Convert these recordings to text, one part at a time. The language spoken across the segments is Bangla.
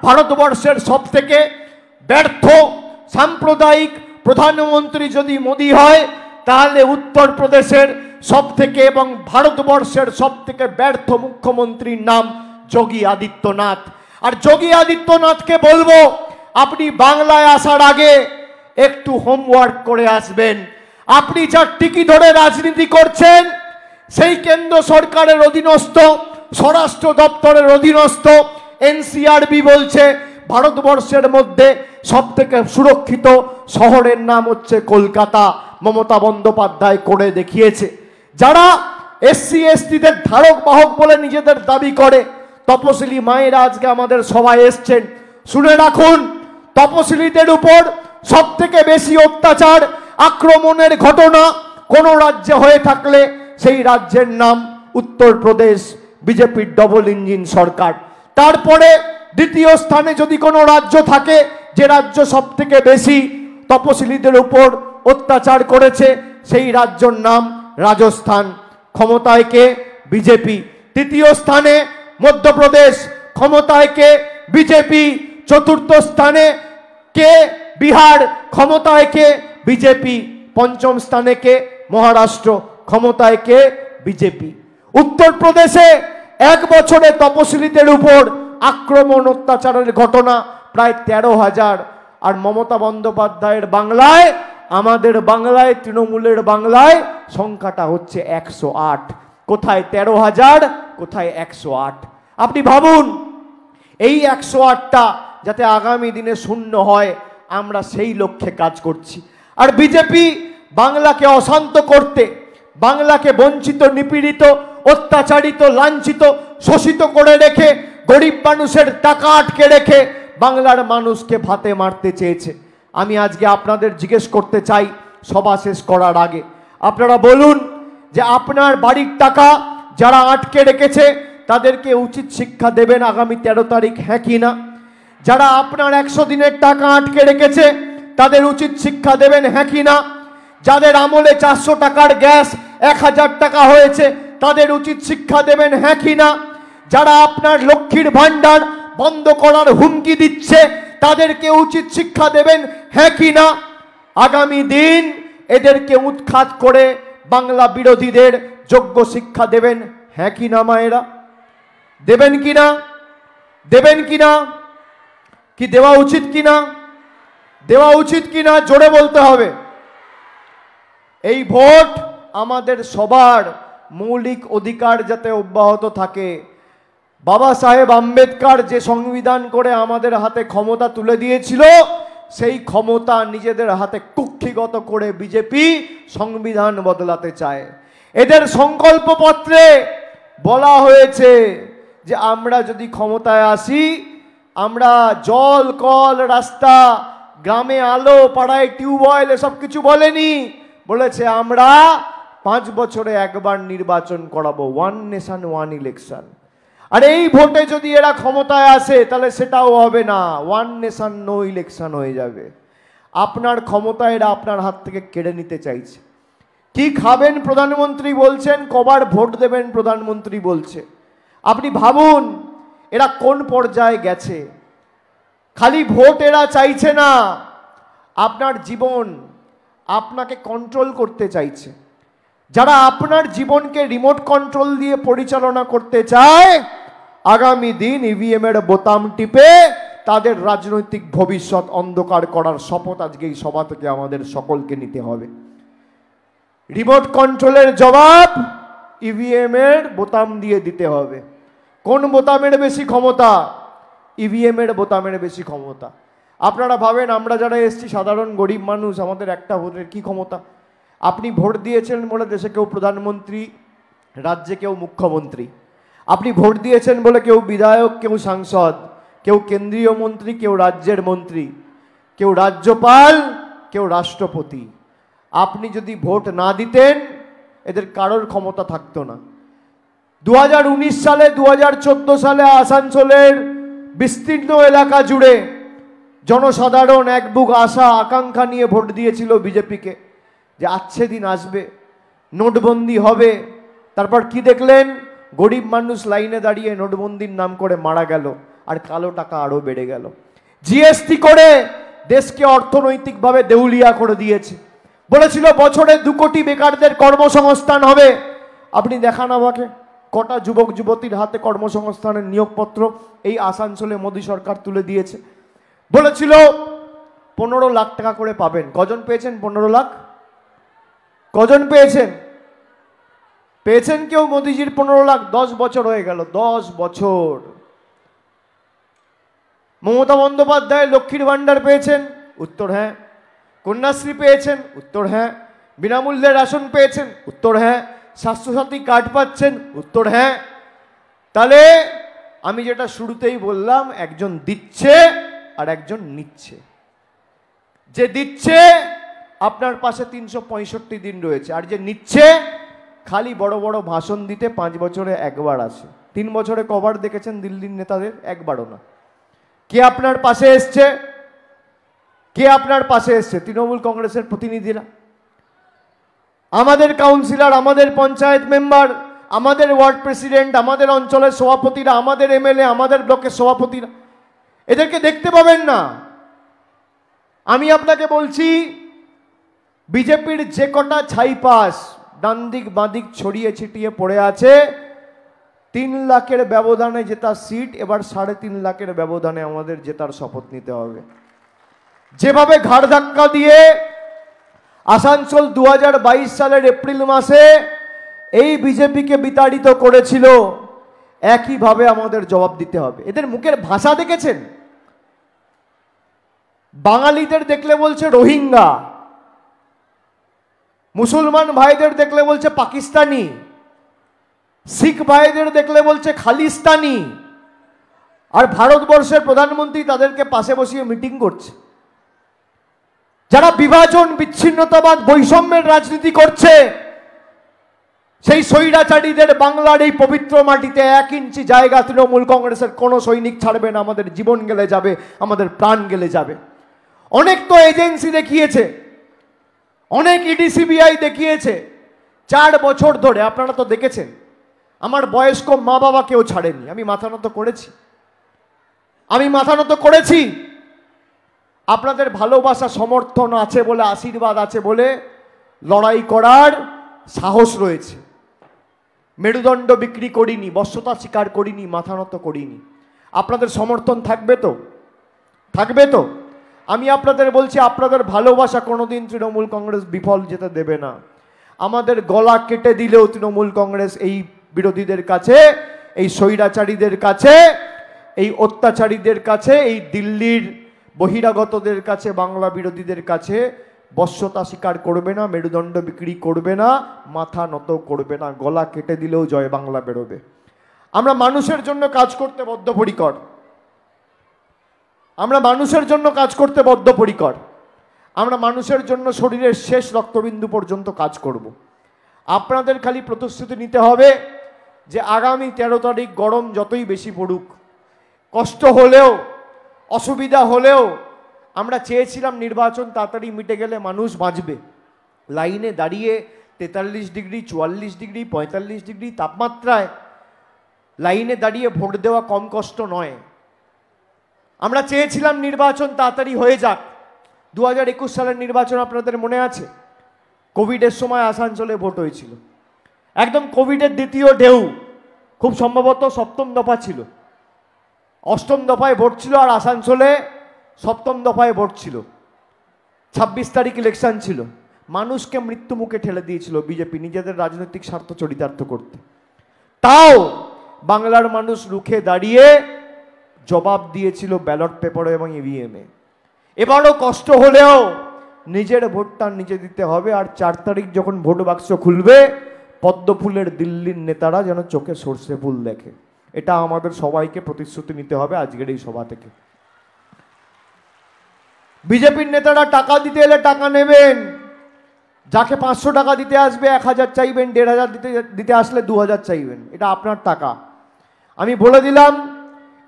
ভারতবর্ষের সবথেকে ব্যর্থ সাম্প্রদায়িক প্রধানমন্ত্রী যদি মোদি হয়, তাহলে উত্তরপ্রদেশের সবথেকে এবং ভারতবর্ষের সবথেকে ব্যর্থ মুখ্যমন্ত্রীর নাম যোগী আদিত্যনাথ। আর যোগী আদিত্যনাথকে বলবো, আপনি বাংলায় আসার আগে একটু হোমওয়ার্ক করে আসবেন। আপনি যার টিকি ধরে রাজনীতি করছেন, সেই কেন্দ্র সরকারের অধীনস্থ স্বরাষ্ট্র দপ্তরের অধীনস্থ এনসিআরবি বলছে ভারতবর্ষের মধ্যে সবথেকে সুরক্ষিত শহরের নাম হচ্ছে কলকাতা। মমতা বন্দ্যোপাধ্যায় করে দেখিয়েছে। যারা এসসি এসটিদের ধারক বাহক বলে নিজেদের দাবি করে, তপশিলি মায়েরা আজকে আমাদের সভায় এসছেন, শুনে রাখুন, তপশিলিদের উপর সবথেকে বেশি অত্যাচার আক্রমণের ঘটনা কোন রাজ্যে হয়ে থাকলে সেই রাজ্যের নাম উত্তরপ্রদেশ, বিজেপির ডবল ইঞ্জিন সরকার। তারপরে দ্বিতীয় স্থানে যদি কোনো রাজ্য থাকে যে রাজ্য সবথেকে বেশি তপশিলিদের উপর অত্যাচার করেছে, সেই রাজ্যের নাম রাজস্থান। ক্ষমতায় কে? বিজেপি। তৃতীয় স্থানে মধ্যপ্রদেশ, ক্ষমতায় কে? বিজেপি। চতুর্থ স্থানে কে? বিহার, ক্ষমতায় কে? বিজেপি। পঞ্চম স্থানে কে? মহারাষ্ট্র, ক্ষমতায় কে? বিজেপি। উত্তরপ্রদেশে এক বছরে তপশিলিদের উপর আক্রমণ অত্যাচারের ঘটনা প্রায় 13,000। আর মমতা বন্দ্যোপাধ্যায়ের বাংলায়, আমাদের বাংলায়, তৃণমূলের বাংলায় সংখ্যাটা হচ্ছে 108। কোথায় 13,000, কোথায় 108? আপনি ভাবুন, এই 108টা যাতে আগামী দিনে শূন্য হয়, আমরা সেই লক্ষ্যে কাজ করছি। আর বিজেপি বাংলাকে অশান্ত করতে, বাংলাকে বঞ্চিত, নিপীড়িত, অত্যাচারিত, লাঞ্ছিত, শোষিত করে রেখে, গরিব মানুষের টাকা আটকে রেখে বাংলার মানুষকে ভাতে মারতে চেয়েছে। আমি আজকে আপনাদের জিজ্ঞেস করতে চাই, সভা শেষ করার আগে, আপনারা বলুন যে আপনার বাড়ির টাকা যারা আটকে রেখেছে তাদেরকে উচিত শিক্ষা দেবেন আগামী 13 তারিখ, হ্যাঁ কি না? যারা আপনার 100 দিনের টাকা আটকে রেখেছে তাদের উচিত শিক্ষা দেবেন, হ্যাঁ কি না? যাদের আমলে 400 টাকার গ্যাস 1000 টাকা হয়েছে তাদের উচিত শিক্ষা দেবেন, হ্যাঁ কি না? যারা আপনার লক্ষ্মীর ভান্ডার বন্ধ করার হুমকি দিচ্ছে তাদেরকে উচিত শিক্ষা দেবেন, হ্যাঁ কি না? আগামী দিন এদেরকে উৎখাত করে বাংলা বিরোধীদের যোগ্য শিক্ষা দেবেন, হ্যাঁ কি না মায়েরা? দেবেন কি না? দেবেন কি না? কি দেওয়া উচিত কি না? দেওয়া উচিত কি না? জোরে বলতে হবে। এই ভোট আমাদের সবার মৌলিক অধিকার যাতে অব্যাহত থাকে। বাবা সাহেব আম্বেদকর যে সংবিধান করে আমাদের হাতে ক্ষমতা তুলে দিয়েছিল, সেই ক্ষমতা নিজেদের হাতে কুক্ষিগত করে বিজেপি সংবিধান বদলাতে চায়। এদের সংকল্পপত্রে বলা হয়েছে যে আমরা যদি ক্ষমতায় আসি, আমরা জল, কল, রাস্তা, গ্রামে আলো, পাড়ায় টিউবওয়েল, এসব কিছু বলেনি। বলেছে আমরা 5 বছরে একবার নির্বাচন করাবো, 1 নেশন 1 ইলেকশন। আর এই ভোটে যদি এরা ক্ষমতায় আসে তাহলে সেটাও হবে না, 1 নেশন নো ইলেকশন হয়ে যাবে। আপনার ক্ষমতা এরা আপনার হাত থেকে কেড়ে নিতে চাইছে। কি খাবেন প্রধানমন্ত্রী বলছেন, কবার ভোট দেবেন প্রধানমন্ত্রী বলছে। আপনি ভাবুন এরা কোন পর্যায়ে গেছে। খালি ভোট এরা চাইছে না, আপনার জীবন, আপনাকে কন্ট্রোল করতে চাইছে। যারা আপনার জীবনকে রিমোট কন্ট্রোল দিয়ে পরিচালনা করতে চায়, আগামী দিন ইভিএম এর বোতাম টিপে তাদের রাজনৈতিক ভবিষ্যৎ অন্ধকার করার শপথ আজকে এই সভা থেকে আমাদের সকলকে নিতে হবে। রিমোট কন্ট্রোলের জবাব ইভিএম এর বোতাম দিয়ে দিতে হবে। কোন বোতামের বেশি ক্ষমতা? ইভিএম এর বোতামের বেশি ক্ষমতা। আপনারা ভাবেন আমরা যারা এসছি সাধারণ গরিব মানুষ, আমাদের একটা ভোটের কি ক্ষমতা? আপনি ভোট দিয়েছেন বলে দেশে কেউ প্রধানমন্ত্রী, রাজ্যে কেউ মুখ্যমন্ত্রী। আপনি ভোট দিয়েছেন বলে কেউ বিধায়ক, কেউ সাংসদ, কেউ কেন্দ্রীয় মন্ত্রী, কেউ রাজ্যের মন্ত্রী, কেউ রাজ্যপাল, কেউ রাষ্ট্রপতি। আপনি যদি ভোট না দিতেন এদের কারোর ক্ষমতা থাকতো না। 2019 সালে, 2014 সালে আসানসোলের বিস্তীর্ণ এলাকা জুড়ে জনসাধারণ এক বুক আশা আকাঙ্ক্ষা নিয়ে ভোট দিয়েছিল বিজেপিকে, যে আচ্ছে দিন আসবে, নোটবন্দি হবে। তারপর কি দেখলেন? গরিব মানুষ লাইনে দাঁড়িয়ে নোটবন্দির নাম করে মারা গেল। আর কালো টাকা আরও বেড়ে গেল। জিএসটি করে দেশকে অর্থনৈতিকভাবে দেউলিয়া করে দিয়েছে। বলেছিল বছরে 2 কোটি বেকারদের কর্মসংস্থান হবে। আপনি দেখান আমাকে কটা যুবক যুবতীর হাতে কর্মসংস্থানের নিয়োগপত্র এই আসানসোলে মোদী সরকার তুলে দিয়েছে। বলেছিল 15 লাখ টাকা করে পাবেন। কজন পেয়েছেন? 15 লাখ। কজন পেয়েছেন? পেয়েছেন কেউ মোদিজির 15 লাখ? 10 বছর হয়ে গেল, 10 বছর। মমতা বন্দ্যোপাধ্যায় লক্ষ্মীর ভান্ডার পেয়েছেন? উত্তর হ্যাঁ। কন্যাশ্রী পেয়েছেন? উত্তর হ্যাঁ। বিনামূল্যে রেশন পেয়েছেন? উত্তর হ্যাঁ। স্বাস্থ্যসাথী কার্ড পাচ্ছেন? উত্তর হ্যাঁ। তাহলে আমি যেটা শুরুতেই বললাম, একজন দিচ্ছে আর একজন নিচ্ছে। যে দিচ্ছে আপনার পাশে 365 দিন রয়েছে, আর যে নিচ্ছে খালি বড় বড় ভাষণ দিতে 5 বছরে একবার আসে। 3 বছরে কবার দেখেছেন দিল্লির নেতাদের? একবারও না। কে আপনার পাশে এসছে? কে আপনার পাশে এসছে? তৃণমূল কংগ্রেসের প্রতিনিধিরা, আমাদের কাউন্সিলর, আমাদের পঞ্চায়েত মেম্বার, আমাদের ওয়ার্ড প্রেসিডেন্ট, আমাদের অঞ্চলের সভাপতিরা, আমাদের এমএলএ, আমাদের ব্লকের সভাপতিরা। এদেরকে দেখতে পাবেন না। আমি আপনাকে বলছি, বিজেপির যে কটা ছাইপাস ডান দিক বাঁ দিক ছড়িয়ে ছিটিয়ে পড়ে আছে, 3 লাখের ব্যবধানে জেতা সিট এবার 3.5 লাখের ব্যবধানে আমাদের জেতার শপথ নিতে হবে। যেভাবে ঘাড় ধাক্কা দিয়ে আসানসোল 2022 সালের এপ্রিল মাসে এই বিজেপিকে বিতাড়িত করেছিল, একইভাবে আমাদের জবাব দিতে হবে। এদের মুখের ভাষা দেখেছেন? বাঙালিদের দেখলে বলছে রোহিঙ্গা, মুসলমান ভাইদের দেখলে বলছে পাকিস্তানি, শিখ ভাইদের দেখলে বলছে খালিস্তানি, আর ভারতবর্ষের প্রধানমন্ত্রী তাদেরকে পাশে বসিয়ে মিটিং করছে। যারা বিভাজন, বিচ্ছিন্নতাবাদ, বৈষম্যের রাজনীতি করছে, সেই স্বৈরাচারীদের বাংলার এই পবিত্র মাটিতে 1 ইঞ্চি জায়গা তৃণমূল কংগ্রেসের কোনো সৈনিক ছাড়বে না। আমাদের জীবন গেলে যাবে, আমাদের প্রাণ গেলে যাবে। অনেক তো এজেন্সি দেখিয়েছে, অনেক ইডি সিবিআই দেখিয়েছে। 4 বছর ধরে আপনারা তো দেখেছেন, আমার বয়স্ক মা বাবা কেউ ছাড়েনি। আমি মাথা নত করেছি, আমি মাথা নত করেছি। আপনাদের ভালোবাসা, সমর্থন আছে বলে, আশীর্বাদ আছে বলে লড়াই করার সাহস রয়েছে। মেরুদণ্ড বিক্রি করিনি, বশ্যতা স্বীকার করিনি, মাথা নত করিনি। আপনাদের সমর্থন থাকবে তো? থাকবে তো? আমি আপনাদের বলছি, আপনাদের ভালোবাসা কোনোদিন তৃণমূল কংগ্রেস বিফল যেতে দেবে না। আমাদের গলা কেটে দিলেও তৃণমূল কংগ্রেস এই বিরোধীদের কাছে, এই স্বৈরাচারীদের কাছে, এই অত্যাচারীদের কাছে, এই দিল্লির বহিরাগতদের কাছে, বাংলা বিরোধীদের কাছে বশ্যতা স্বীকার করবে না, মেরুদণ্ড বিক্রি করবে না, মাথা নত করবে না। গলা কেটে দিলেও জয় বাংলা বেরোবে। আমরা মানুষের জন্য কাজ করতে বদ্ধপরিকর, আমরা মানুষের জন্য কাজ করতে বদ্ধপরিকর। আমরা মানুষের জন্য শরীরের শেষ রক্তবিন্দু পর্যন্ত কাজ করব। আপনাদের খালি প্রতিশ্রুতি নিতে হবে যে আগামী 13 তারিখ গরম যতই বেশি পড়ুক, কষ্ট হলেও, অসুবিধা হলেও, আমরা চেয়েছিলাম নির্বাচন তাড়াতাড়ি মিটে গেলে মানুষ বাঁচবে। লাইনে দাঁড়িয়ে 43 ডিগ্রি, 44 ডিগ্রি, 45 ডিগ্রি তাপমাত্রায় লাইনে দাঁড়িয়ে ভোট দেওয়া কম কষ্ট নয়। আমরা চেয়েছিলাম নির্বাচন তাড়াতাড়ি হয়ে যাক। 2021 সালের নির্বাচন আপনাদের মনে আছে? কোভিডের সময় আসানসোলে ভোট হয়েছিল, একদম কোভিডের দ্বিতীয় ঢেউ, খুব সম্ভবত 7ম দফা ছিল, 8ম দফায় ভোট ছিল, আর আসানসোলে 7ম দফায় ভোট ছিল। 26 তারিখ ইলেকশন ছিল। মানুষকে মৃত্যু মুখে ঠেলে দিয়েছিল বিজেপি নিজেদের রাজনৈতিক স্বার্থ চরিতার্থ করতে। তাও বাংলার মানুষ রুখে দাঁড়িয়ে জবাব দিয়েছিল ব্যালট পেপারে এবং ইভিএমে। এবারও কষ্ট হলেও নিজের ভোটটা নিজে দিতে হবে। আর 4 তারিখ যখন ভোট বাক্স খুলবে, পদ্ম ফুলের দিল্লির নেতারা যেন চোখে সর্ষে ফুল দেখে। এটা আমাদের সবাইকে প্রতিশ্রুতি নিতে হবে আজকের এই সভা থেকে। বিজেপির নেতারা টাকা দিতে এলে টাকা নেবেন। যাকে 500 টাকা দিতে আসবে 1000 চাইবেন, 1500 দিতে আসলে 2000 চাইবেন। এটা আপনার টাকা। আমি বলে দিলাম,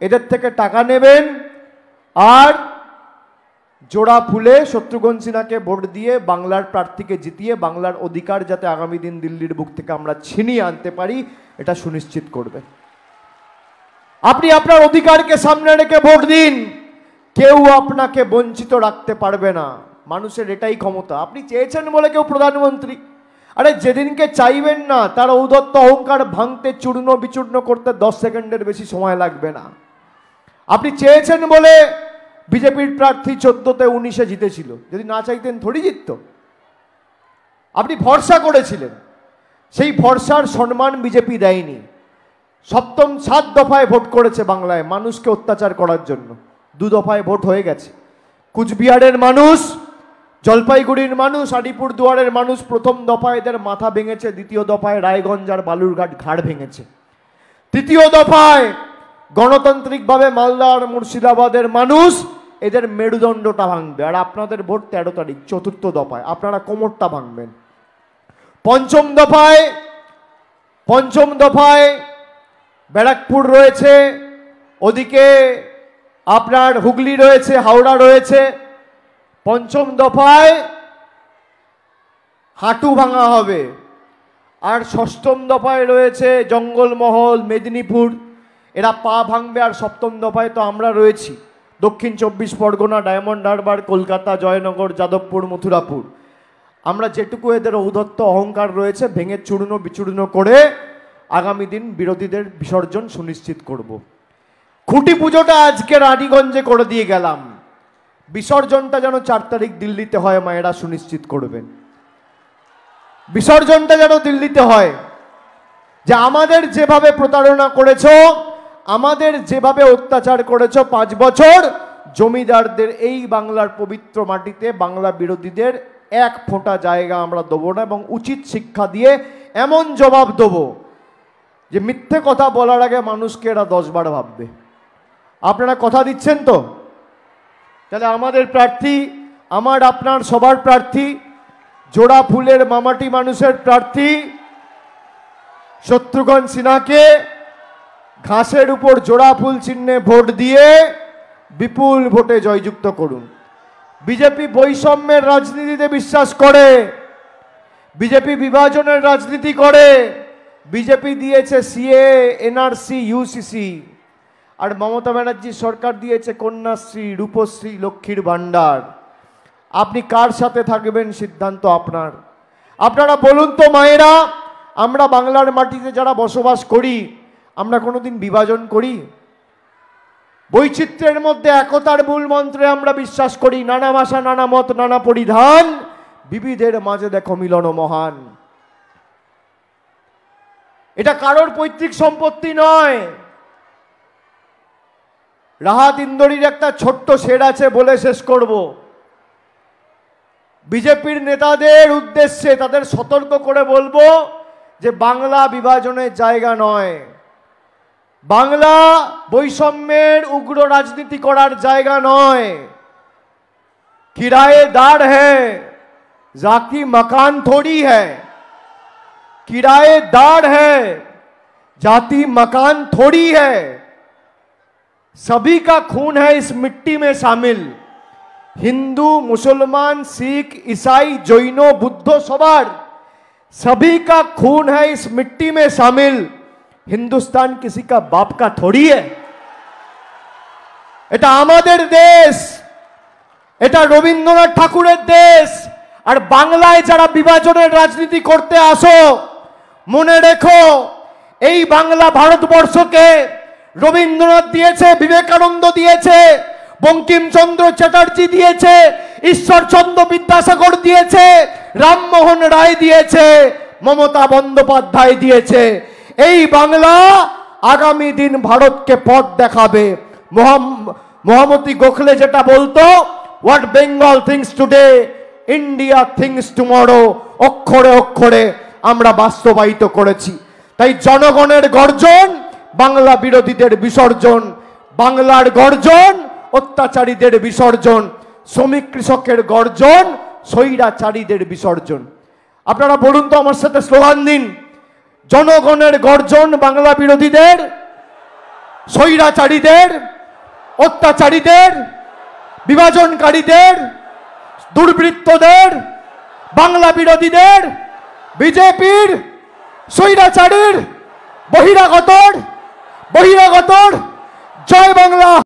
এদের থেকে টাকা নেবেন আর জোড়া ফুলে শত্রুঘ্ন সিনহাকে ভোট দিয়ে বাংলার প্রার্থীকে জিতিয়ে বাংলার অধিকার যাতে আগামী দিন দিল্লির বুক থেকে আমরা ছিনিয়ে আনতে পারি, এটা সুনিশ্চিত করবে। আপনি আপনার অধিকারকে সামনে রেখে ভোট দিন, কেউ আপনাকে বঞ্চিত রাখতে পারবে না। মানুষের এটাই ক্ষমতা। আপনি চেয়েছেন বলে কেউ প্রধানমন্ত্রী, আরে যেদিনকে চাইবেন না তার ঔদ্ধত্য অহংকার ভাঙতে, চূর্ণ বিচূর্ণ করতে 10 সেকেন্ডের বেশি সময় লাগবে না। আপনি চেয়েছেন বলে বিজেপির প্রার্থী 14তে 19-এ জিতেছিল, যদি না চাইতেন থোড়ি জিতত। আপনি ভরসা করেছিলেন, সেই ভরসার সম্মান বিজেপি দেয়নি। 7 দফায় ভোট করেছে বাংলায় মানুষকে অত্যাচার করার জন্য, 2 দফায় ভোট হয়ে গেছে। কুচবিহারের মানুষ, জলপাইগুড়ির মানুষ, আলিপুরদুয়ারের মানুষ প্রথম দফায় এদের মাথা ভেঙেছে, দ্বিতীয় দফায় রায়গঞ্জ আর বালুরঘাট ঘাড় ভেঙেছে, তৃতীয় দফায় গণতান্ত্রিকভাবে মালদা আর মুর্শিদাবাদের মানুষ এদের মেরুদণ্ডটা ভাঙবে। আর আপনাদের ভোট 13 তারিখ, 4র্থ দফায় আপনারা কোমরটা ভাঙবেন। পঞ্চম দফায় ব্যারাকপুর রয়েছে, ওদিকে আপনার হুগলি রয়েছে, হাওড়া রয়েছে। পঞ্চম দফায় হাঁটু ভাঙা হবে। আর 6ম দফায় রয়েছে জঙ্গলমহল, মেদিনীপুর, এরা পা ভাঙবে। আর 7ম দফায় তো আমরা রয়েছি, দক্ষিণ 24 পরগনা, ডায়মন্ড হারবার, কলকাতা, জয়নগর, যাদবপুর, মথুরাপুর। আমরা যেটুকু এদের ঔদ্ধত্য অহংকার রয়েছে ভেঙে চূর্ণ বিচূর্ণ করে আগামী দিন বিরোধীদের বিসর্জন সুনিশ্চিত করব। খুঁটি পুজোটা আজকে রানীগঞ্জে করে দিয়ে গেলাম, বিসর্জনটা যেন 4 তারিখ দিল্লিতে হয়, মায়েরা সুনিশ্চিত করবেন। বিসর্জনটা যেন দিল্লিতে হয়। যে আমাদের যেভাবে প্রতারণা করেছো, আমাদের যেভাবে অত্যাচার করেছো 5 বছর, জমিদারদের এই বাংলার পবিত্র মাটিতে বাংলা বিরোধীদের 1 ফোঁটা জায়গা আমরা দেবো না, এবং উচিত শিক্ষা দিয়ে এমন জবাব দেবো যে মিথ্যে কথা বলার আগে মানুষকে এরা 10 বার ভাববে। আপনারা কথা দিচ্ছেন তো? তাহলে আমাদের প্রার্থী, আমার আপনার সবার প্রার্থী, জোড়া ফুলের মামাটি মানুষের প্রার্থী শত্রুঘ্ন সিনহাকে ঘাসের উপর জোড়া ফুল চিহ্নে ভোট দিয়ে বিপুল ভোটে জয়যুক্ত করুন। বিজেপি বৈষম্যের রাজনীতিতে বিশ্বাস করে, বিজেপি বিভাজনের রাজনীতি করে। বিজেপি দিয়েছে সিএ, এনআরসি, ইউসিসি, আর মমতা ব্যানার্জি সরকার দিয়েছে কন্যাশ্রী, রূপশ্রী, লক্ষ্মীর ভাণ্ডার। আপনি কার সাথে থাকবেন সিদ্ধান্ত আপনার। আপনারা বলুন তো মায়েরা, আমরা বাংলার মাটিতে যারা বসবাস করি আমরা কোনোদিন বিভাজন করি? বৈচিত্র্যের মধ্যে একতার মূল মন্ত্রে আমরা বিশ্বাস করি। নানা ভাষা, নানা মত, নানা পরিধান, বিবিধের মাঝে দেখো মিলন মহান। এটা কারোর পৈতৃক সম্পত্তি নয়। রাহাত ইন্দোরির একটা ছোট্ট শের আছে, বলে শেষ করব। বিজেপির নেতাদের উদ্দেশ্যে তাদের সতর্ক করে বলবো যে বাংলা বিভাজনের জায়গা নয়, বাংলা বৈষম্যের উগ্র রাজনীতি করার জায়গা নয়। किराएदार है, जाति मकान थोड़ी है। किराएदार है, जाति मकान थोड़ी है। सभी का खून है इस मिट्टी में शामिल। हिंदू, मुसलमान, सिख, ईसाई, जैनो, बुद्ध, सवार सभी का खून है इस मिट्टी में शामिल। हिंदुस्तान किसी का बाप का थोड़ी है। এটা আমাদের দেশ, এটা রবীন্দ্রনাথ ঠাকুরের দেশ। আর বাংলায় যারা বিভাজনের রাজনীতি করতে আসো, মনে রেখো এই বাংলা ভারতবর্ষকে রবীন্দ্রনাথ দিয়েছে, বিবেকানন্দ দিয়েছে, বঙ্কিমচন্দ্র চ্যাটার্জি দিয়েছে, ঈশ্বরচন্দ্র বিদ্যাসাগর দিয়েছে, রামমোহন রায় দিয়েছে, মমতা বন্দ্যোপাধ্যায় দিয়েছে। এই বাংলা আগামী দিন ভারতকে পথ দেখাবে। মহামতি গোখলে যেটা বলতো, what Bengal things today, India things tomorrow, অক্ষরে অক্ষরে আমরা বাস্তবায়িত করেছি। তাই জনগণের গর্জন, বাংলা বিরোধীদের বিসর্জন। বাংলার গর্জন, অত্যাচারীদের বিসর্জন। শ্রমিক কৃষকের গর্জন, স্বৈরাচারীদের বিসর্জন। আপনারা বলুন তো আমার সাথে, স্লোগান দিন। জনগণের গর্জন বাংলা বিরোধীদের, স্বৈরাচারীদের, অত্যাচারীদের, বিভাজনকারীদের, দুর্বৃত্তদের, বাংলা বিরোধীদের, বিজেপির, স্বৈরাচারীর, বহিরাগতর জয় বাংলা।